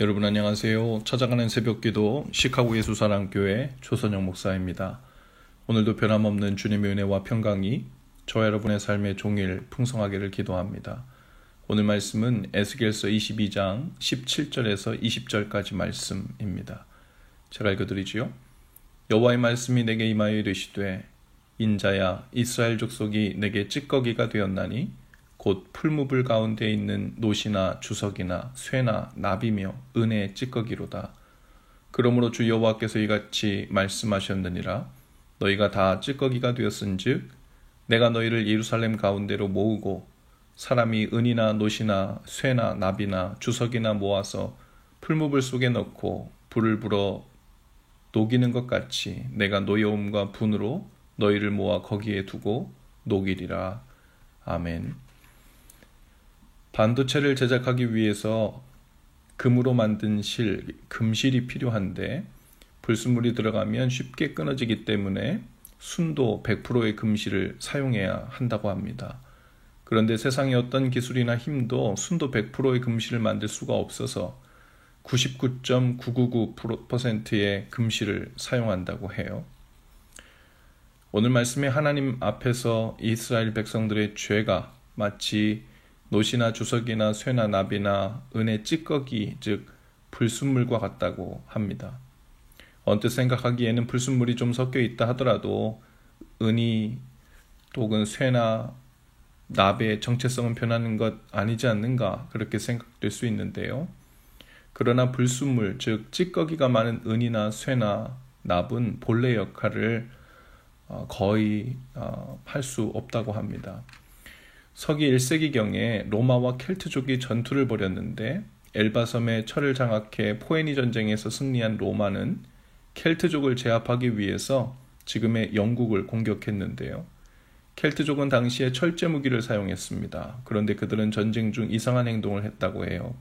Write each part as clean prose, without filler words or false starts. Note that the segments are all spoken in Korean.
여러분 안녕하세요. 찾아가는 새벽기도 시카고 예수사랑교회 조선영 목사입니다. 오늘도 변함없는 주님의 은혜와 평강이 저와 여러분의 삶의 종일 풍성하기를 기도합니다. 오늘 말씀은 에스겔서 22장 17절에서 20절까지 말씀입니다. 제가 읽어드리지요. 여호와의 말씀이 내게 임하여 이르시되 인자야 이스라엘 족속이 내게 찌꺼기가 되었나니 곧 풀무불 가운데 있는 노시나 주석이나 쇠나 나비며 은혜의 찌꺼기로다. 그러므로 주 여호와께서 이같이 말씀하셨느니라. 너희가 다 찌꺼기가 되었은즉 내가 너희를 예루살렘 가운데로 모으고 사람이 은이나 노시나 쇠나 나비나 주석이나 모아서 풀무불 속에 넣고 불을 불어 녹이는 것 같이 내가 노여움과 분으로 너희를 모아 거기에 두고 녹이리라. 아멘. 반도체를 제작하기 위해서 금으로 만든 금실이 필요한데 불순물이 들어가면 쉽게 끊어지기 때문에 순도 100%의 금실을 사용해야 한다고 합니다. 그런데 세상의 어떤 기술이나 힘도 순도 100%의 금실을 만들 수가 없어서 99.999%의 금실을 사용한다고 해요. 오늘 말씀에 하나님 앞에서 이스라엘 백성들의 죄가 마치 노시나 주석이나 쇠나 나비나 은의 찌꺼기 즉 불순물과 같다고 합니다. 언뜻 생각하기에는 불순물이 좀 섞여 있다 하더라도 은이 혹은 쇠나 나비의 정체성은 변하는 것 아니지 않는가 그렇게 생각될 수 있는데요. 그러나 불순물 즉 찌꺼기가 많은 은이나 쇠나 납은 본래 역할을 거의 할 수 없다고 합니다. 서기 1세기경에 로마와 켈트족이 전투를 벌였는데 엘바섬의 철을 장악해 포에니 전쟁에서 승리한 로마는 켈트족을 제압하기 위해서 지금의 영국을 공격했는데요. 켈트족은 당시에 철제 무기를 사용했습니다. 그런데 그들은 전쟁 중 이상한 행동을 했다고 해요.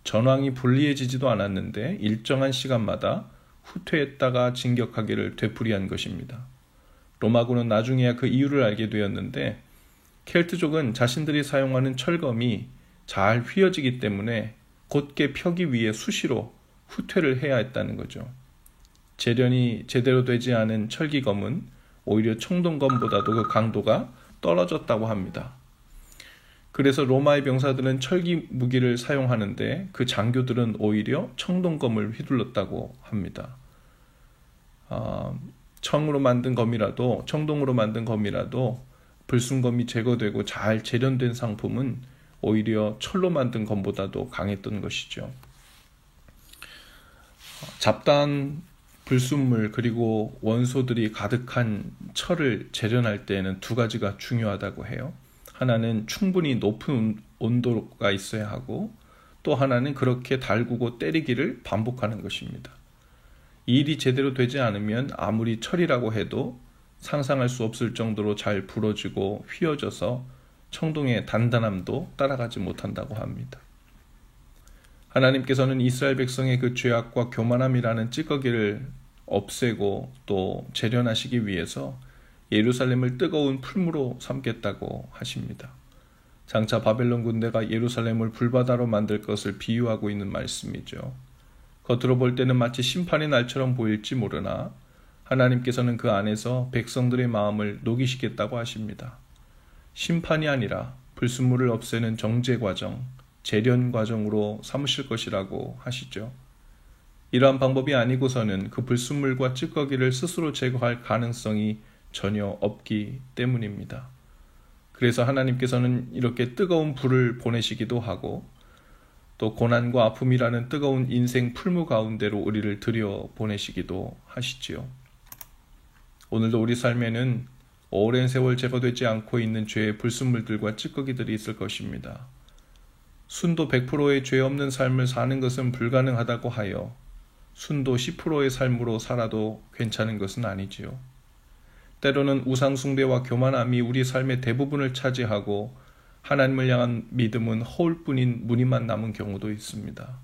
전황이 불리해지지도 않았는데 일정한 시간마다 후퇴했다가 진격하기를 되풀이한 것입니다. 로마군은 나중에야 그 이유를 알게 되었는데 켈트족은 자신들이 사용하는 철검이 잘 휘어지기 때문에 곧게 펴기 위해 수시로 후퇴를 해야 했다는 거죠. 재련이 제대로 되지 않은 철기검은 오히려 청동검보다도 그 강도가 떨어졌다고 합니다. 그래서 로마의 병사들은 철기 무기를 사용하는데 그 장교들은 오히려 청동검을 휘둘렀다고 합니다. 청동으로 만든 검이라도 불순검이 제거되고 잘 재련된 상품은 오히려 철로 만든 검보다도 강했던 것이죠. 잡다한 불순물 그리고 원소들이 가득한 철을 재련할 때에는 두 가지가 중요하다고 해요. 하나는 충분히 높은 온도가 있어야 하고 또 하나는 그렇게 달구고 때리기를 반복하는 것입니다. 이 일이 제대로 되지 않으면 아무리 철이라고 해도 상상할 수 없을 정도로 잘 부러지고 휘어져서 청동의 단단함도 따라가지 못한다고 합니다. 하나님께서는 이스라엘 백성의 그 죄악과 교만함이라는 찌꺼기를 없애고 또 재련하시기 위해서 예루살렘을 뜨거운 풀무로 삼겠다고 하십니다. 장차 바벨론 군대가 예루살렘을 불바다로 만들 것을 비유하고 있는 말씀이죠. 겉으로 볼 때는 마치 심판의 날처럼 보일지 모르나 하나님께서는 그 안에서 백성들의 마음을 녹이시겠다고 하십니다. 심판이 아니라 불순물을 없애는 정제 과정, 재련 과정으로 삼으실 것이라고 하시죠. 이러한 방법이 아니고서는 그 불순물과 찌꺼기를 스스로 제거할 가능성이 전혀 없기 때문입니다. 그래서 하나님께서는 이렇게 뜨거운 불을 보내시기도 하고 또 고난과 아픔이라는 뜨거운 인생 풀무 가운데로 우리를 들여보내시기도 하시지요. 오늘도 우리 삶에는 오랜 세월 제거되지 않고 있는 죄의 불순물들과 찌꺼기들이 있을 것입니다. 순도 100%의 죄 없는 삶을 사는 것은 불가능하다고 하여 순도 10%의 삶으로 살아도 괜찮은 것은 아니지요. 때로는 우상숭배와 교만함이 우리 삶의 대부분을 차지하고 하나님을 향한 믿음은 허울뿐인 무늬만 남은 경우도 있습니다.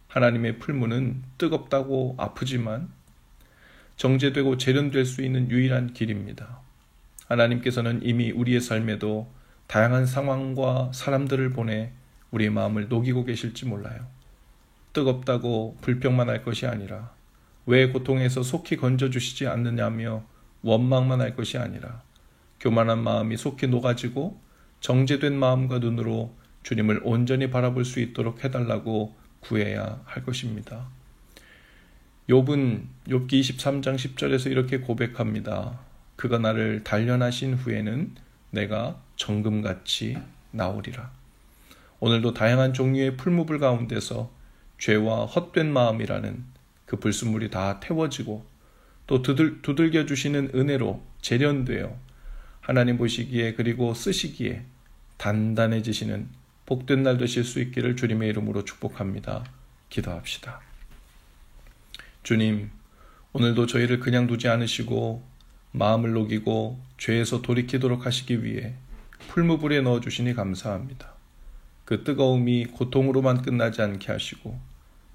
하나님의 풀무는 뜨겁다고 아프지만 정제되고 재련될 수 있는 유일한 길입니다. 하나님께서는 이미 우리의 삶에도 다양한 상황과 사람들을 보내 우리의 마음을 녹이고 계실지 몰라요. 뜨겁다고 불평만 할 것이 아니라 왜 고통에서 속히 건져주시지 않느냐며 원망만 할 것이 아니라 교만한 마음이 속히 녹아지고 정죄된 마음과 눈으로 주님을 온전히 바라볼 수 있도록 해달라고 구해야 할 것입니다. 욥은 욥기 23장 10절에서 이렇게 고백합니다. 그가 나를 단련하신 후에는 내가 정금같이 나오리라. 오늘도 다양한 종류의 풀무불 가운데서 죄와 헛된 마음이라는 그 불순물이 다 태워지고 또 두들겨 주시는 은혜로 재련되어 하나님 보시기에 그리고 쓰시기에 단단해지시는 복된 날 되실 수 있기를 주님의 이름으로 축복합니다. 기도합시다. 주님, 오늘도 저희를 그냥 두지 않으시고 마음을 녹이고 죄에서 돌이키도록 하시기 위해 풀무불에 넣어주시니 감사합니다. 그 뜨거움이 고통으로만 끝나지 않게 하시고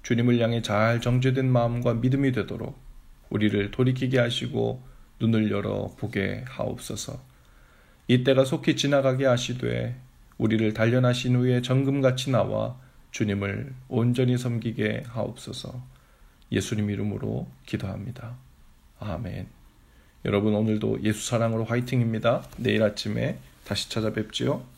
주님을 향해 잘 정죄된 마음과 믿음이 되도록 우리를 돌이키게 하시고 눈을 열어 보게 하옵소서. 이때가 속히 지나가게 하시되 우리를 단련하신 후에 정금같이 나와 주님을 온전히 섬기게 하옵소서. 예수님 이름으로 기도합니다. 아멘. 여러분 오늘도 예수 사랑으로 화이팅입니다. 내일 아침에 다시 찾아뵙지요.